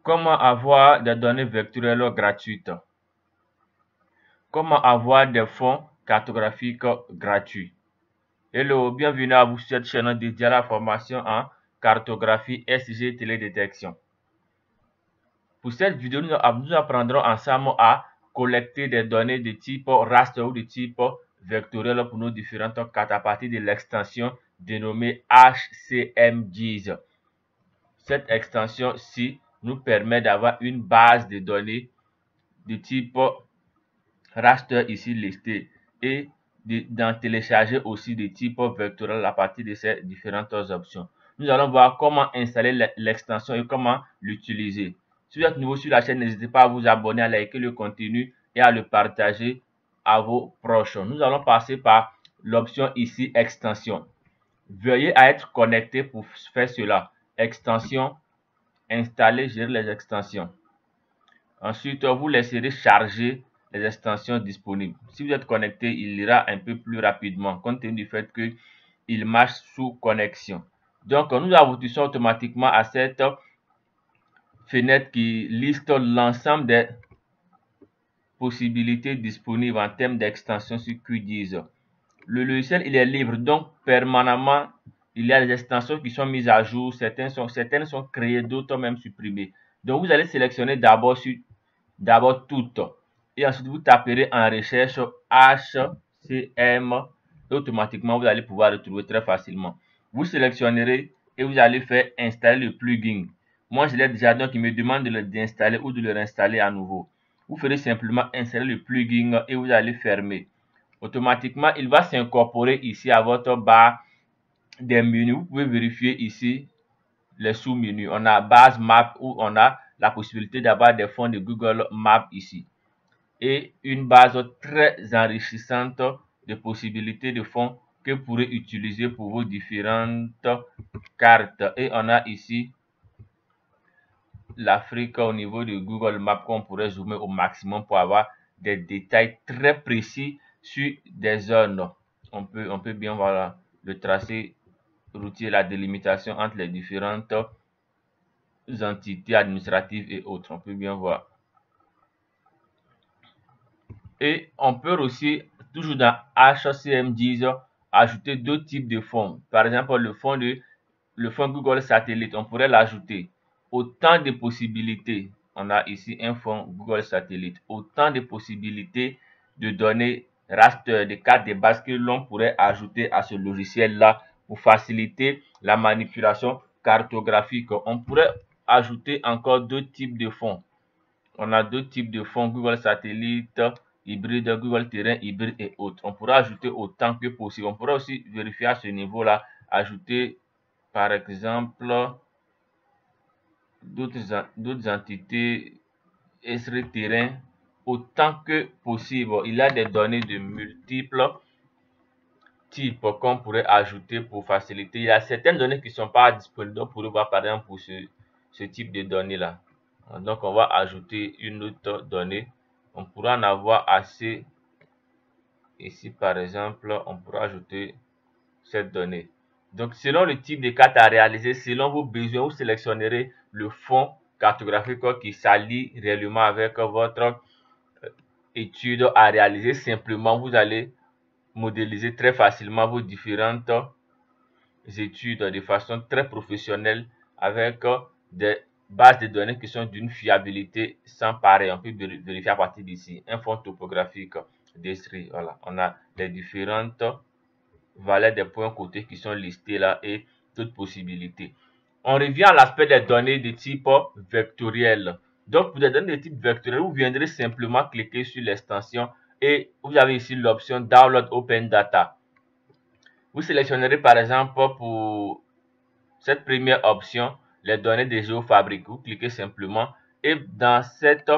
Comment avoir des données vectorielles gratuites? Comment avoir des fonds cartographiques gratuits? Hello, bienvenue à vous sur cette chaîne dédiée à la formation en cartographie SG télédétection. Pour cette vidéo, nous apprendrons ensemble à collecter des données de type raster ou de type vectoriel pour nos différentes cartes à partir de l'extension dénommée HCMGIS. Cette extension-ci nous permet d'avoir une base de données de type raster ici listé et d'en télécharger aussi de type vectoriel à partir de ces différentes options. Nous allons voir comment installer l'extension et comment l'utiliser. Si vous êtes nouveau sur la chaîne, n'hésitez pas à vous abonner, à liker le contenu et à le partager à vos proches. Nous allons passer par l'option ici extension. Veuillez à être connecté pour faire cela. Extension, installer, gérer les extensions. Ensuite, vous laisserez charger les extensions disponibles. Si vous êtes connecté, il ira un peu plus rapidement, compte tenu du fait qu'il marche sous connexion. Donc, nous aboutissons automatiquement à cette fenêtre qui liste l'ensemble des possibilités disponibles en termes d'extension sur QGIS. Le logiciel, il est libre, donc permanemment, il y a des extensions qui sont mises à jour, certaines sont créées, d'autres même supprimées. Donc, vous allez sélectionner d'abord toutes et ensuite vous taperez en recherche HCM et automatiquement vous allez pouvoir retrouver très facilement. Vous sélectionnerez et vous allez faire installer le plugin. Moi je l'ai déjà, donc il me demande de l'installer ou de le réinstaller à nouveau. Vous ferez simplement installer le plugin et vous allez fermer. Automatiquement il va s'incorporer ici à votre barre des menus. Vous pouvez vérifier ici les sous-menus. On a base map où on a la possibilité d'avoir des fonds de Google Maps ici et une base très enrichissante de possibilités de fonds que vous pourrez utiliser pour vos différentes cartes. Et on a ici l'Afrique au niveau de Google Maps qu'on pourrait zoomer au maximum pour avoir des détails très précis sur des zones. On peut bien voir le tracé routier, la délimitation entre les différentes entités administratives et autres. On peut bien voir. Et on peut aussi, toujours dans HCMGIS, ajouter d'autres types de fonds. Par exemple, le fonds Google Satellite, on pourrait l'ajouter. Autant de possibilités. On a ici un fonds Google Satellite. Autant de possibilités de données raster, de cartes de base que l'on pourrait ajouter à ce logiciel-là pour faciliter la manipulation cartographique. On pourrait ajouter encore d'autres types de fonds. On a deux types de fonds, Google Satellite, hybride, Google Terrain, hybride et autres. On pourra ajouter autant que possible. On pourra aussi vérifier à ce niveau-là, ajouter par exemple d'autres entités, SR Terrain, autant que possible. Il y a des données de multiples types qu'on pourrait ajouter pour faciliter. Il y a certaines données qui ne sont pas disponibles. Donc, pour voir par exemple pour ce type de données-là. Donc, on va ajouter une autre donnée. On pourra en avoir assez. Ici, par exemple, on pourra ajouter cette donnée. Donc, selon le type de carte à réaliser, selon vos besoins, vous sélectionnerez le fond cartographique qui s'allie réellement avec votre étude à réaliser. Simplement, vous allez modéliser très facilement vos différentes études de façon très professionnelle avec des bases de données qui sont d'une fiabilité sans pareil. On peut vérifier à partir d'ici un fond topographique d'Esri. Voilà, on a les différentes valeurs des points côtés qui sont listés là et toutes possibilités. On revient à l'aspect des données de type vectoriel. Donc, pour des données de type vectoriel, vous viendrez simplement cliquer sur l'extension et vous avez ici l'option Download Open Data. Vous sélectionnerez par exemple pour cette première option les données de GeoFabric. Vous cliquez simplement et dans cette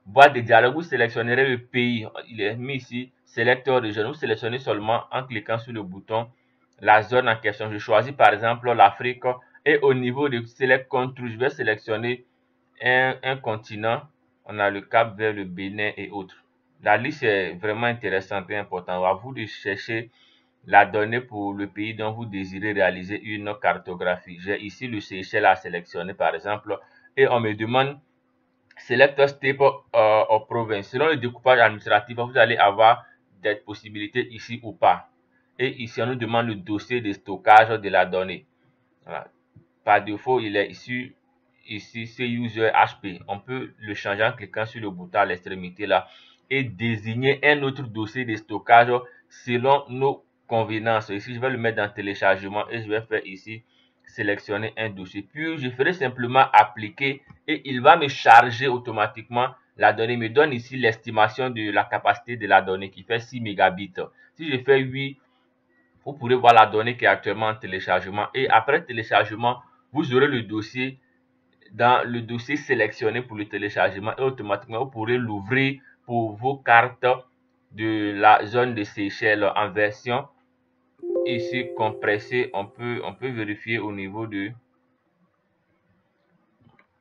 boîte de dialogue, vous sélectionnerez le pays. Il est mis ici Select Region. Vous sélectionnez seulement en cliquant sur le bouton la zone en question. Je choisis par exemple l'Afrique et au niveau de Select Country, je vais sélectionner un continent. On a le Cap Vert, le Bénin et autres. La liste est vraiment intéressante et importante. À vous de chercher la donnée pour le pays dont vous désirez réaliser une cartographie. J'ai ici le Seychelles à sélectionner par exemple et on me demande Select Step of Province. Selon le découpage administratif, vous allez avoir des possibilités ici ou pas. Et ici, on nous demande le dossier de stockage de la donnée. Voilà. Par défaut, il est ici, c'est User HP. On peut le changer en cliquant sur le bouton à l'extrémité là et désigner un autre dossier de stockage selon nos convenances. Ici, je vais le mettre dans téléchargement et je vais faire ici sélectionner un dossier. Puis, je ferai simplement appliquer et il va me charger automatiquement la donnée. Il me donne ici l'estimation de la capacité de la donnée qui fait 6 mégabits. Si je fais 8, vous pourrez voir la donnée qui est actuellement en téléchargement. Et après téléchargement, vous aurez le dossier dans le dossier sélectionné pour le téléchargement et automatiquement vous pourrez l'ouvrir pour vos cartes de la zone de Seychelles en version ici compressée. On peut vérifier au niveau de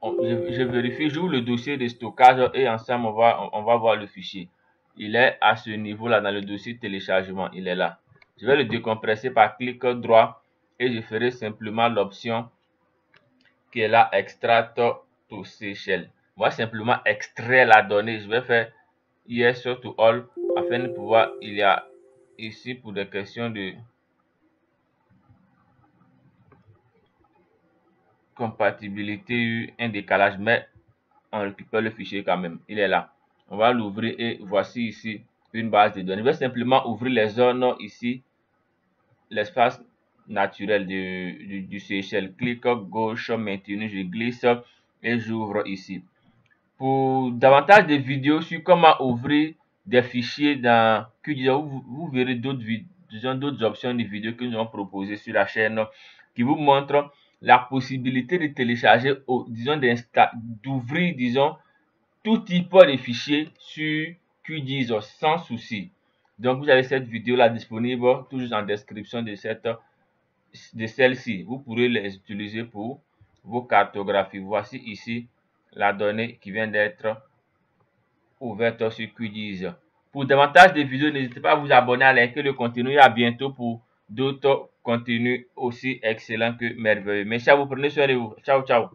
je vérifie, j'ouvre le dossier de stockage et ensemble on va voir le fichier. Il est à ce niveau là dans le dossier téléchargement, il est là. Je vais le décompresser par clic droit et je ferai simplement l'option qui est là, Extract to Seychelles. On va simplement extraire la donnée. Je vais faire Yes to All afin de pouvoir, il y a ici pour des questions de compatibilité, un décalage, mais on récupère le fichier quand même. Il est là. On va l'ouvrir et voici ici une base de données. Je vais simplement ouvrir les zones ici, l'espace naturel du Seychelles. Clic gauche, maintenu, je glisse et j'ouvre ici. Pour davantage de vidéos sur comment ouvrir des fichiers dans QGIS, vous verrez d'autres options de vidéos que nous avons proposées sur la chaîne qui vous montrent la possibilité de télécharger, disons, d'ouvrir, disons, tout type de fichiers sur QGIS sans souci. Donc, vous avez cette vidéo là disponible toujours en description de celle-ci. Vous pourrez les utiliser pour vos cartographies. Voici ici la donnée qui vient d'être ouverte sur QGIS. Pour davantage de vidéos, n'hésitez pas à vous abonner, à liker le contenu et à bientôt pour d'autres contenus aussi excellents que merveilleux. Merci à vous, prenez soin de vous. Ciao, ciao.